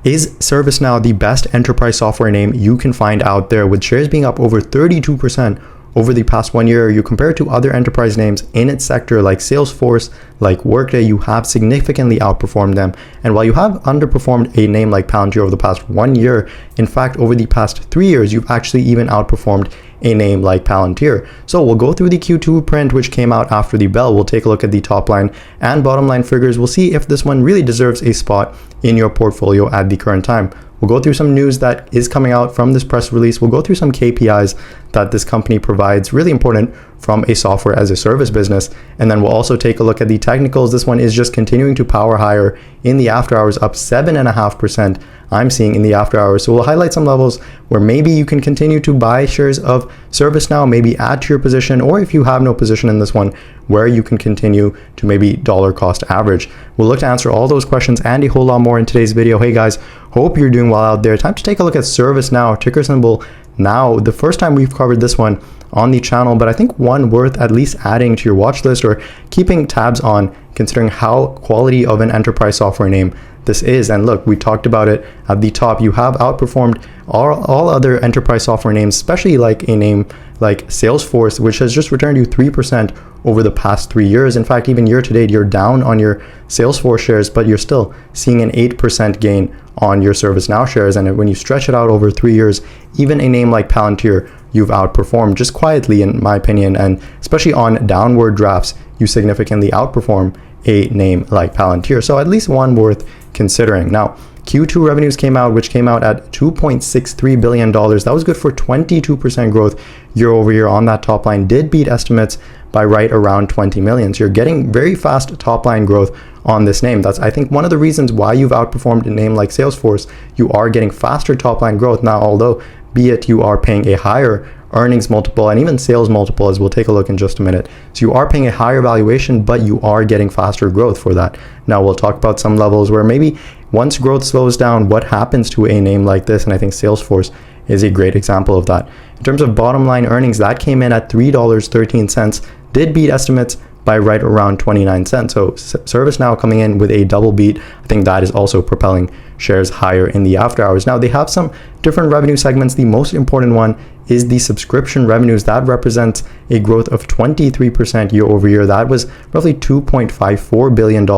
Is ServiceNow the best enterprise software name you can find out there, with shares being up over 32% over the past 1 year? You compare it to other enterprise names in its sector like Salesforce, like Workday, you have significantly outperformed them. And while you have underperformed a name like Palantir over the past 1 year, in fact, over the past 3 years, you've actually even outperformed a name like Palantir. So we'll go through the Q2 print, which came out after the bell. We'll take a look at the top line and bottom line figures. We'll see if this one really deserves a spot in your portfolio at the current time. We'll go through some news that is coming out from this press release. We'll go through some KPIs that this company provides, really important from a software as a service business. And then we'll also take a look at the technicals. This one is just continuing to power higher in the after hours, up 7.5%. I'm seeing in the after hours. So we'll highlight some levels where maybe you can continue to buy shares of ServiceNow, maybe add to your position, or if you have no position in this one, where you can continue to maybe dollar cost average. We'll look to answer all those questions and a whole lot more in today's video. Hey guys, hope you're doing well out there. Time to take a look at ServiceNow, ticker symbol NOW. The first time we've covered this one on the channel, but I think one worth at least adding to your watch list or keeping tabs on, considering how quality of an enterprise software name this is. And look, we talked about it at the top. You have outperformed all other enterprise software names, especially like a name like Salesforce, which has just returned you 3% over the past 3 years. In fact, even year to date, you're down on your Salesforce shares, but you're still seeing an 8% gain on your ServiceNow shares. And when you stretch it out over 3 years, even a name like Palantir, you've outperformed just quietly, in my opinion. And especially on downward drafts, you significantly outperform a name like Palantir. So at least one worth considering. Now, Q2 revenues came out, which came out at $2.63 billion. That was good for 22% growth year over year on that top line. Did beat estimates by right around 20 million. So you're getting very fast top line growth on this name. That's, I think, one of the reasons why you've outperformed a name like Salesforce. You are getting faster top line growth. Now, although be it you are paying a higher earnings multiple and even sales multiple, as we'll take a look in just a minute. So you are paying a higher valuation, but you are getting faster growth for that. Now we'll talk about some levels where maybe once growth slows down, what happens to a name like this? And I think Salesforce is a great example of that. In terms of bottom line earnings, that came in at $3.13, did beat estimates by right around 29 cents. So ServiceNow coming in with a double beat. I think that is also propelling shares higher in the after hours. Now they have some different revenue segments. The most important one is the subscription revenues. That represents a growth of 23% year over year. That was roughly $2.54 billion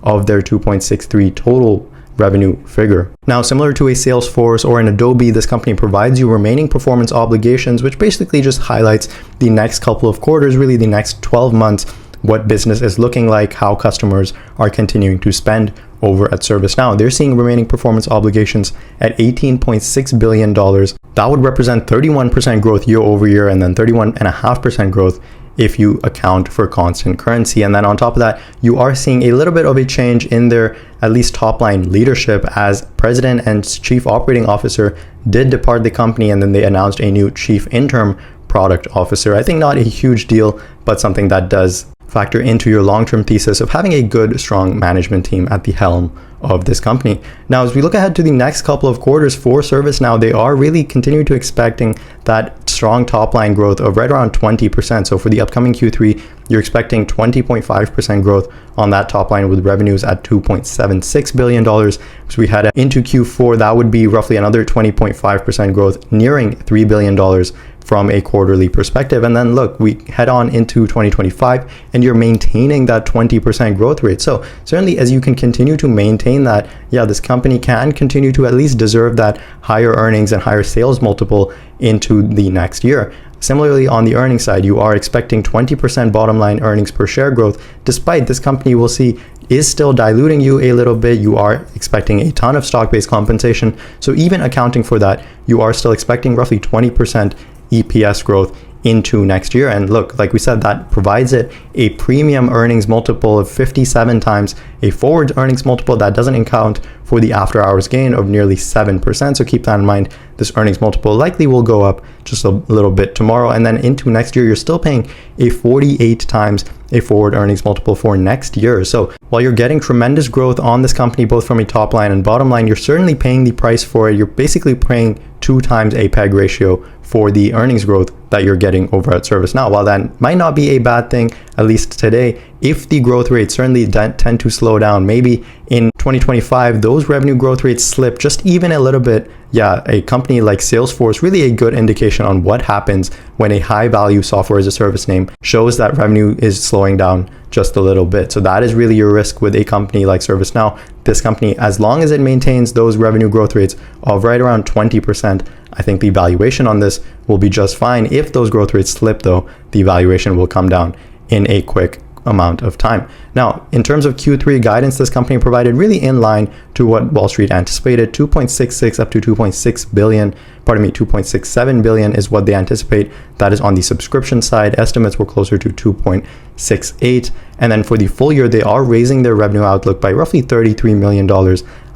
of their 2.63 total revenue figure. Now, similar to a Salesforce or an Adobe, this company provides you remaining performance obligations, which basically just highlights the next couple of quarters, really the next 12 months, what business is looking like, how customers are continuing to spend over at ServiceNow. They're seeing remaining performance obligations at $18.6 billion. That would represent 31% growth year over year, and then 31.5% growth if you account for constant currency. And then on top of that, you are seeing a little bit of a change in their at least top line leadership, as president and chief operating officer did depart the company, and then they announced a new chief interim product officer. I think not a huge deal, but something that does factor into your long-term thesis of having a good, strong management team at the helm of this company. Now, as we look ahead to the next couple of quarters for ServiceNow, they are really continuing to expecting that strong top line growth of right around 20%. So for the upcoming Q3, you're expecting 20.5% growth on that top line, with revenues at $2.76 billion. So we head into Q4, that would be roughly another 20.5% growth, nearing $3 billion from a quarterly perspective. And then look, we head on into 2025 and you're maintaining that 20% growth rate. So certainly as you can continue to maintain that, yeah, this company can continue to at least deserve that higher earnings and higher sales multiple into the next year. Similarly, on the earnings side, you are expecting 20% bottom line earnings per share growth, despite this company, we'll see, is still diluting you a little bit. You are expecting a ton of stock-based compensation. So even accounting for that, you are still expecting roughly 20% EPS growth into next year. And look, like we said, that provides it a premium earnings multiple of 57 times, a forward earnings multiple that doesn't account for the after hours gain of nearly 7%. So keep that in mind. This earnings multiple likely will go up just a little bit tomorrow. And then into next year, you're still paying a 48 times a forward earnings multiple for next year. So while you're getting tremendous growth on this company, both from a top line and bottom line, you're certainly paying the price for it. You're basically paying 2 times a PEG ratio for the earnings growth that you're getting over at ServiceNow. While that might not be a bad thing, at least today, if the growth rates certainly tend to slow down, maybe in 2025, those revenue growth rates slip just even a little bit. Yeah, a company like Salesforce, really a good indication on what happens when a high value software as a service name shows that revenue is slowing down just a little bit. So that is really your risk with a company like ServiceNow. This company, as long as it maintains those revenue growth rates of right around 20%, I think the valuation on this will be just fine. If those growth rates slip though, the valuation will come down in a quick amount of time. Now, in terms of Q3 guidance, this company provided really in line to what Wall Street anticipated. 2.66 up to 2.6 billion, 2.67 billion is what they anticipate. That is on the subscription side. Estimates were closer to 2.68. And then for the full year, they are raising their revenue outlook by roughly $33 million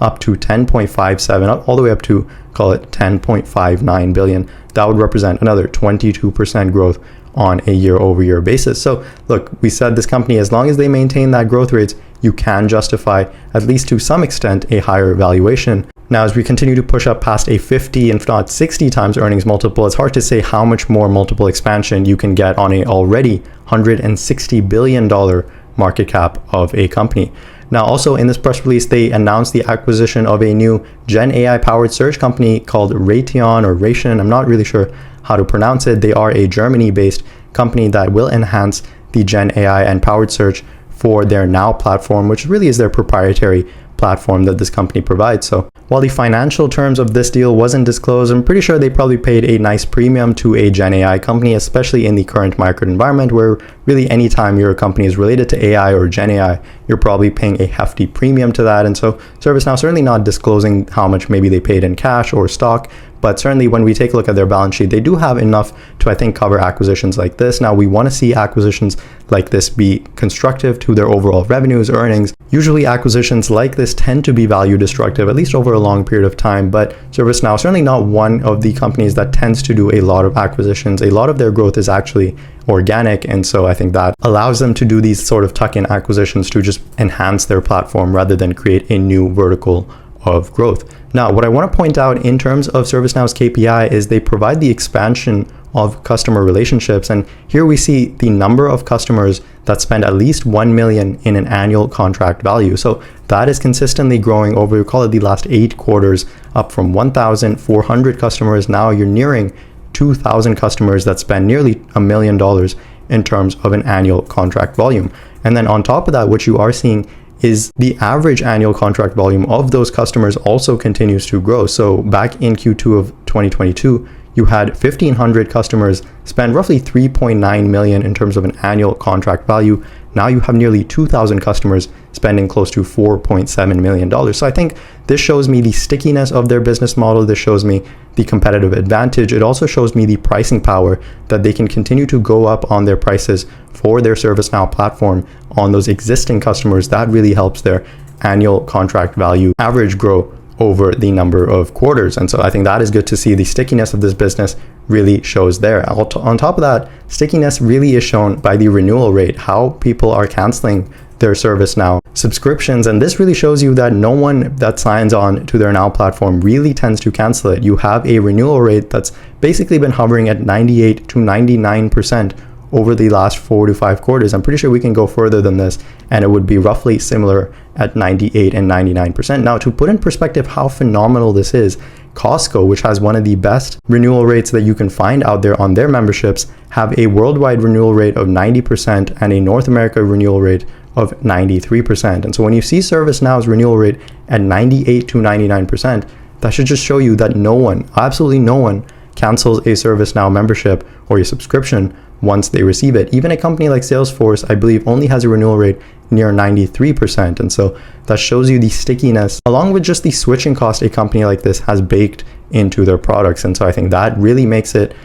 up to 10.57, all the way up to, call it 10.59 billion. That would represent another 22% growth on a year-over-year basis. So look, we said this company, as long as they maintain that growth rates, you can justify, at least to some extent, a higher valuation. Now, as we continue to push up past a 50, if not 60 times earnings multiple, it's hard to say how much more multiple expansion you can get on a already $160 billion market cap of a company. Now, also in this press release, they announced the acquisition of a new Gen AI powered search company called Raytheon or Ration. I'm not really sure how to pronounce it. They are a Germany-based company that will enhance the Gen AI and powered search for their Now platform, which really is their proprietary platform that this company provides. So while the financial terms of this deal wasn't disclosed, I'm pretty sure they probably paid a nice premium to a Gen AI company, especially in the current market environment where really anytime your company is related to AI or Gen AI, you're probably paying a hefty premium to that. And so ServiceNow certainly not disclosing how much maybe they paid in cash or stock, but certainly when we take a look at their balance sheet, they do have enough to, I think, cover acquisitions like this. Now, we want to see acquisitions like this be constructive to their overall revenues, earnings. Usually acquisitions like this tend to be value destructive, at least over a long period of time, but ServiceNow certainly not one of the companies that tends to do a lot of acquisitions. A lot of their growth is actually organic, and so I think that allows them to do these sort of tuck-in acquisitions to just enhance their platform rather than create a new vertical of growth. Now, what I want to point out in terms of ServiceNow's KPI is they provide the expansion of customer relationships. And here we see the number of customers that spend at least 1 million in an annual contract value. So that is consistently growing over, call it the last 8 quarters, up from 1,400 customers. Now you're nearing 2,000 customers that spend nearly $1 million in terms of an annual contract volume. And then on top of that, what you are seeing is the average annual contract volume of those customers also continues to grow. So back in Q2 of 2022, you had 1,500 customers spend roughly 3.9 million in terms of an annual contract value. Now you have nearly 2,000 customers spending close to $4.7 million. So I think this shows me the stickiness of their business model. This shows me the competitive advantage. It also shows me the pricing power, that they can continue to go up on their prices for their ServiceNow platform on those existing customers. That really helps their annual contract value average grow over the number of quarters. And so I think that is good to see. The stickiness of this business really shows there. On top of that, stickiness really is shown by the renewal rate, how people are canceling their ServiceNow subscriptions. And this really shows you that no one that signs on to their Now platform really tends to cancel it. You have a renewal rate that's basically been hovering at 98 to 99% over the last 4 to 5 quarters. I'm pretty sure we can go further than this, and it would be roughly similar at 98 and 99%. Now, to put in perspective how phenomenal this is, Costco, which has one of the best renewal rates that you can find out there on their memberships, have a worldwide renewal rate of 90% and a North America renewal rate of 93%. And so when you see ServiceNow's renewal rate at 98 to 99%, that should just show you that no one, absolutely no one, cancels a ServiceNow membership or a subscription once they receive it. Even a company like Salesforce, I believe, only has a renewal rate near 93%. And so that shows you the stickiness, along with just the switching cost a company like this has baked into their products. And so I think that really makes it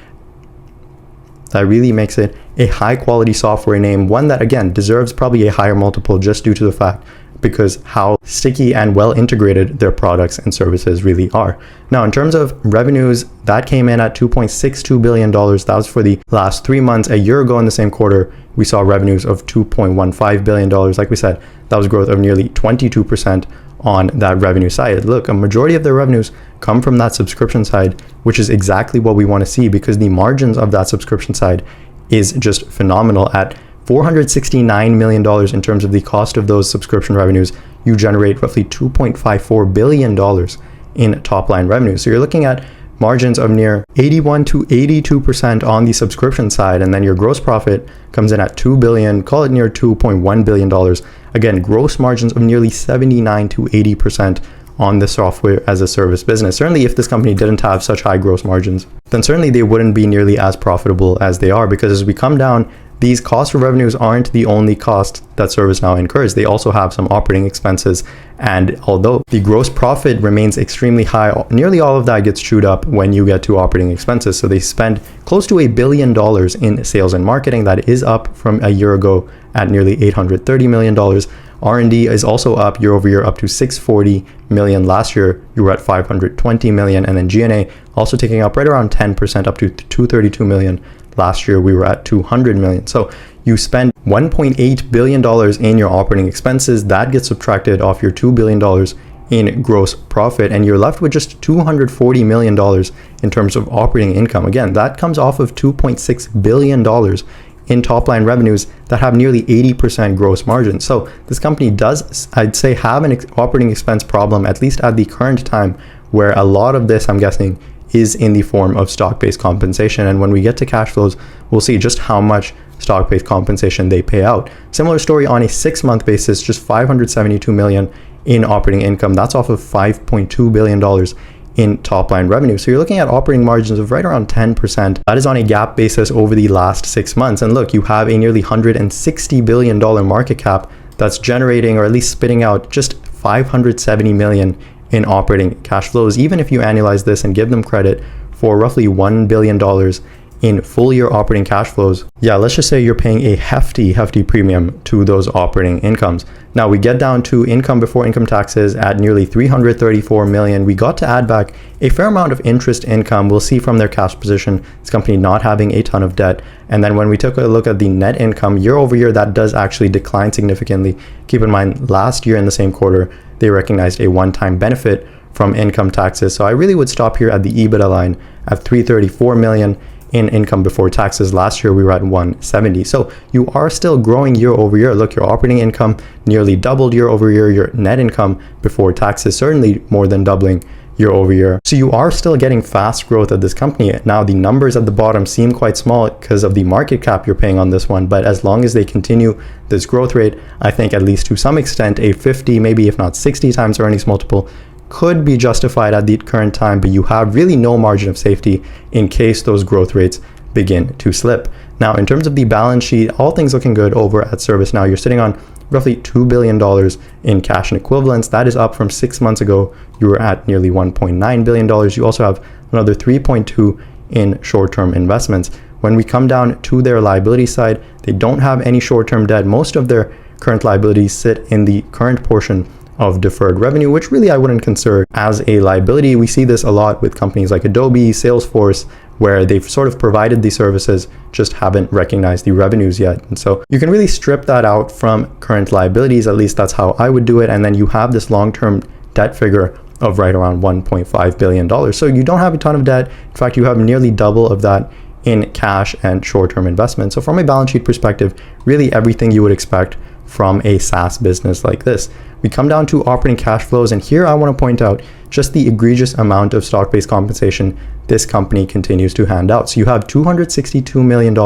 a high quality software name, one that again deserves probably a higher multiple just due to the fact because how sticky and well integrated their products and services really are. Now, in terms of revenues, that came in at $2.62 billion. That was for the last 3 months. A year ago in the same quarter, we saw revenues of $2.15 billion. Like we said, that was growth of nearly 22% on that revenue side. Look, a majority of their revenues come from that subscription side, which is exactly what we want to see because the margins of that subscription side is just phenomenal. At $469 million in terms of the cost of those subscription revenues, you generate roughly $2.54 billion in top line revenue. So you're looking at margins of near 81 to 82% on the subscription side, and then your gross profit comes in at $2 billion, call it near $2.1 billion. Again, gross margins of nearly 79 to 80% on the software as a service business. Certainly if this company didn't have such high gross margins, then certainly they wouldn't be nearly as profitable as they are, because as we come down, these cost of revenues aren't the only cost that ServiceNow incurs. They also have some operating expenses. And although the gross profit remains extremely high, nearly all of that gets chewed up when you get to operating expenses. So they spend close to $1 billion in sales and marketing. That is up from a year ago at nearly $830 million. R&D is also up year over year, up to $640 million. Last year, you were at $520 million. And then G&A also taking up right around 10%, up to $232 million. Last year, we were at $200 million. So you spend $1.8 billion in your operating expenses. That gets subtracted off your $2 billion in gross profit, and you're left with just $240 million in terms of operating income. Again, that comes off of $2.6 billion in top line revenues that have nearly 80% gross margin. So this company does, I'd say, have an operating expense problem, at least at the current time, where a lot of this, I'm guessing, is in the form of stock-based compensation. And when we get to cash flows, we'll see just how much stock-based compensation they pay out. Similar story on a 6-month basis, just $572 million in operating income. That's off of $5.2 billion in top line revenue. So you're looking at operating margins of right around 10%. That is on a GAAP basis over the last 6 months. And look, you have a nearly $160 billion market cap that's generating, or at least spitting out, just $570 million in operating cash flows. Even if you annualize this and give them credit for roughly $1 billion in full year operating cash flows, yeah, let's just say you're paying a hefty premium to those operating incomes. Now we get down to income before income taxes at nearly $334 million. We got to add back a fair amount of interest income. We'll see from their cash position, this company not having a ton of debt. And then when we took a look at the net income year over year, that does actually decline significantly. Keep in mind, last year in the same quarter, they recognized a one-time benefit from income taxes. So I really would stop here at the EBITDA line at $334 million in income before taxes. Last year we were at 170. So you are still growing year over year. Look, your operating income nearly doubled year over year. Your net income before taxes certainly more than doubling year over year. So you are still getting fast growth at this company. Now the numbers at the bottom seem quite small because of the market cap you're paying on this one, but as long as they continue this growth rate, I think at least to some extent a 50, maybe if not 60 times earnings multiple could be justified at the current time, but you have really no margin of safety in case those growth rates begin to slip. Now, in terms of the balance sheet, all things looking good over at ServiceNow. You're sitting on roughly $2 billion in cash and equivalents. That is up from 6 months ago. You were at nearly $1.9 billion. You also have another 3.2 in short-term investments. When we come down to their liability side, they don't have any short-term debt. Most of their current liabilities sit in the current portion of deferred revenue, which really I wouldn't consider as a liability. We see this a lot with companies like Adobe, Salesforce, where they've sort of provided these services, just haven't recognized the revenues yet. And so you can really strip that out from current liabilities. At least that's how I would do it. And then you have this long-term debt figure of right around $1.5 billion. So you don't have a ton of debt. In fact, you have nearly double of that in cash and short-term investments. So from a balance sheet perspective, really everything you would expect from a SaaS business like this. We come down to operating cash flows, and here I want to point out just the egregious amount of stock-based compensation this company continues to hand out. So you have $262 million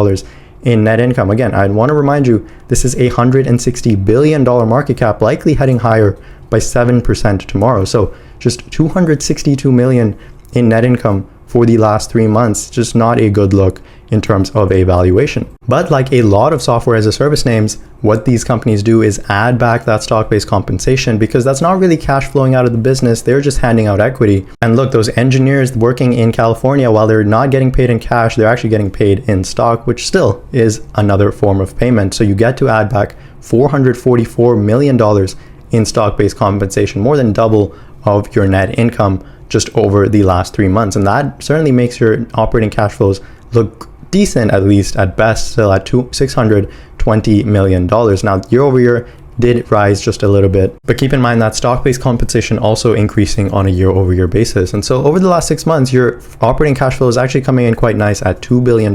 in net income. Again, I want to remind you, this is a $160 billion market cap, likely heading higher by 7% tomorrow. So just $262 million in net income for the last 3 months, just not a good look in terms of a valuation. But like a lot of software as a service names, what these companies do is add back that stock-based compensation, because that's not really cash flowing out of the business. They're just handing out equity. And look, those engineers working in California, while they're not getting paid in cash, they're actually getting paid in stock, which still is another form of payment. So you get to add back $444 million in stock-based compensation, more than double of your net income just over the last 3 months. And that certainly makes your operating cash flows look decent, at least at best, still at $620 million. Now, year over year, did rise just a little bit. But keep in mind that stock-based compensation also increasing on a year-over-year basis. And so over the last 6 months, your operating cash flow is actually coming in quite nice at $2 billion.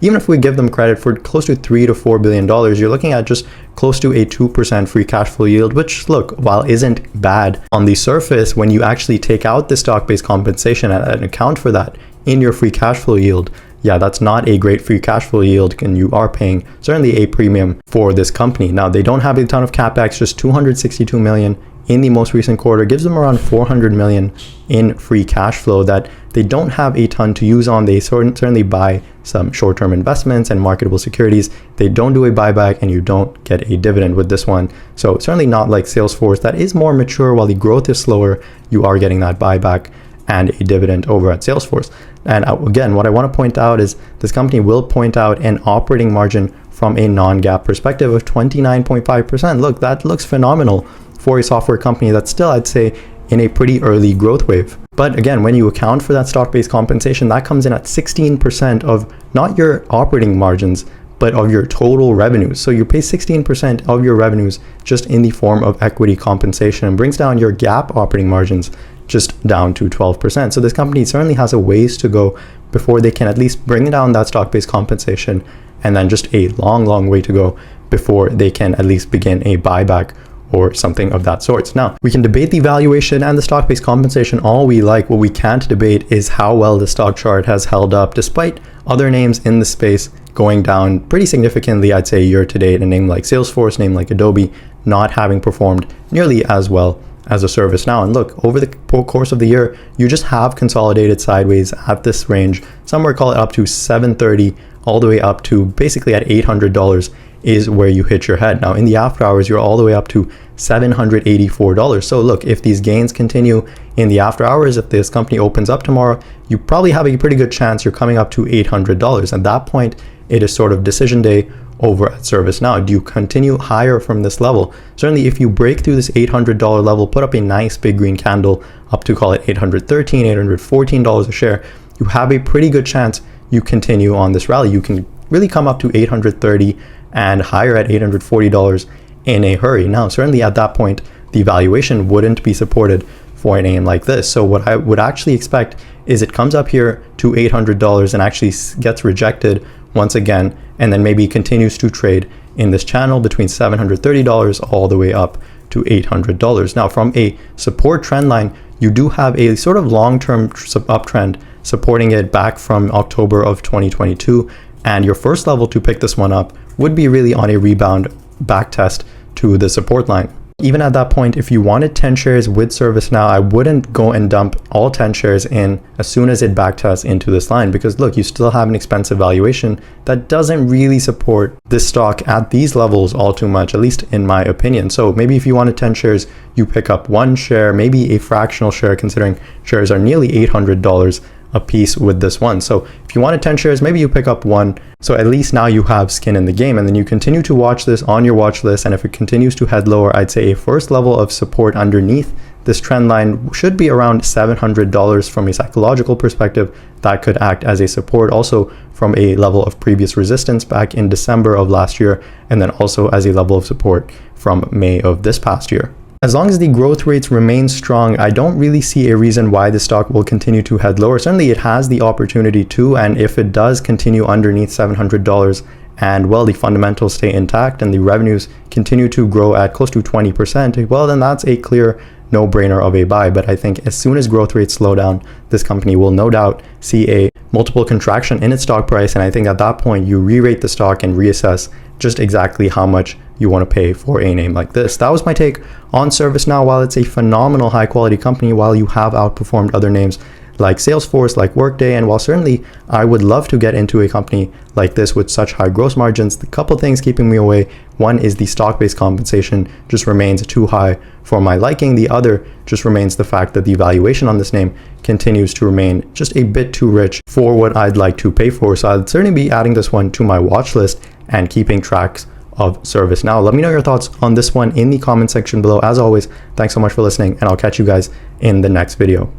Even if we give them credit for close to $3 to $4 billion, you're looking at just close to a 2% free cash flow yield, which, look, while isn't bad on the surface, when you actually take out the stock-based compensation and account for that in your free cash flow yield, yeah, that's not a great free cash flow yield, and you are paying certainly a premium for this company. Now, they don't have a ton of capex, just $262 million in the most recent quarter, gives them around $400 million in free cash flow that they don't have a ton to use on. They certainly buy some short-term investments and marketable securities. They don't do a buyback, and you don't get a dividend with this one. So certainly not like Salesforce that is more mature. While the growth is slower, you are getting that buyback and a dividend over at Salesforce. And again, what I want to point out is this company will point out an operating margin from a non-GAAP perspective of 29.5%. Look, that looks phenomenal for a software company that's still, I'd say, in a pretty early growth wave. But again, when you account for that stock-based compensation, that comes in at 16% of not your operating margins, but of your total revenues. So you pay 16% of your revenues just in the form of equity compensation, and brings down your GAAP operating margins just down to 12%. So this company certainly has a ways to go before they can at least bring down that stock-based compensation, and then just a long way to go before they can at least begin a buyback or something of that sort. Now, we can debate the valuation and the stock-based compensation all we like. What we can't debate is how well the stock chart has held up despite other names in the space going down pretty significantly, I'd say, year to date. A name like Salesforce, a name like Adobe, not having performed nearly as well as a ServiceNow. And look, over the course of the year, you just have consolidated sideways at this range, somewhere call it up to $730, all the way up to basically at $800 is where you hit your head. Now, in the after hours, you're all the way up to $784. So look, if these gains continue in the after hours, if this company opens up tomorrow, you probably have a pretty good chance you're coming up to $800. At that point, it is sort of decision day over at ServiceNow. Do you continue higher from this level? Certainly, if you break through this $800 level, put up a nice big green candle up to call it $813, $814 a share, you have a pretty good chance you continue on this rally. You can really come up to $830 and higher at $840 in a hurry. Now, certainly at that point, the valuation wouldn't be supported for a name like this. So what I would actually expect is it comes up here to $800 and actually gets rejected once again, and then maybe continues to trade in this channel between $730 all the way up to $800. Now, from a support trend line, you do have a sort of long-term uptrend supporting it back from October of 2022. And your first level to pick this one up would be really on a rebound back test to the support line. Even at that point, if you wanted 10 shares with ServiceNow, I wouldn't go and dump all 10 shares in as soon as it backtests into this line, because look, you still have an expensive valuation that doesn't really support this stock at these levels all too much, at least in my opinion. So maybe if you wanted 10 shares, you pick up one share, maybe a fractional share, considering shares are nearly $800 a piece with this one. So if you wanted 10 shares, maybe you pick up one. So at least now you have skin in the game, and then you continue to watch this on your watch list. And if it continues to head lower, I'd say a first level of support underneath this trend line should be around $700 from a psychological perspective. That could act as a support, also from a level of previous resistance back in December of last year, and then also as a level of support from May of this past year. As long as the growth rates remain strong, I don't really see a reason why the stock will continue to head lower. Certainly it has the opportunity to, and if it does continue underneath $700 and, well, the fundamentals stay intact and the revenues continue to grow at close to 20%, well, then that's a clear no-brainer of a buy. But I think as soon as growth rates slow down, this company will no doubt see a multiple contraction in its stock price. And I think at that point, you re-rate the stock and reassess just exactly how much you want to pay for a name like this. That was my take on ServiceNow. While it's a phenomenal high quality company, while you have outperformed other names like Salesforce, like Workday, and while certainly I would love to get into a company like this with such high gross margins, the couple things keeping me away: one is the stock-based compensation just remains too high for my liking. The other just remains the fact that the valuation on this name continues to remain just a bit too rich for what I'd like to pay for. So I'd certainly be adding this one to my watch list and keeping tracks of ServiceNow. Let me know your thoughts on this one in the comment section below. As always, thanks so much for listening, and I'll catch you guys in the next video.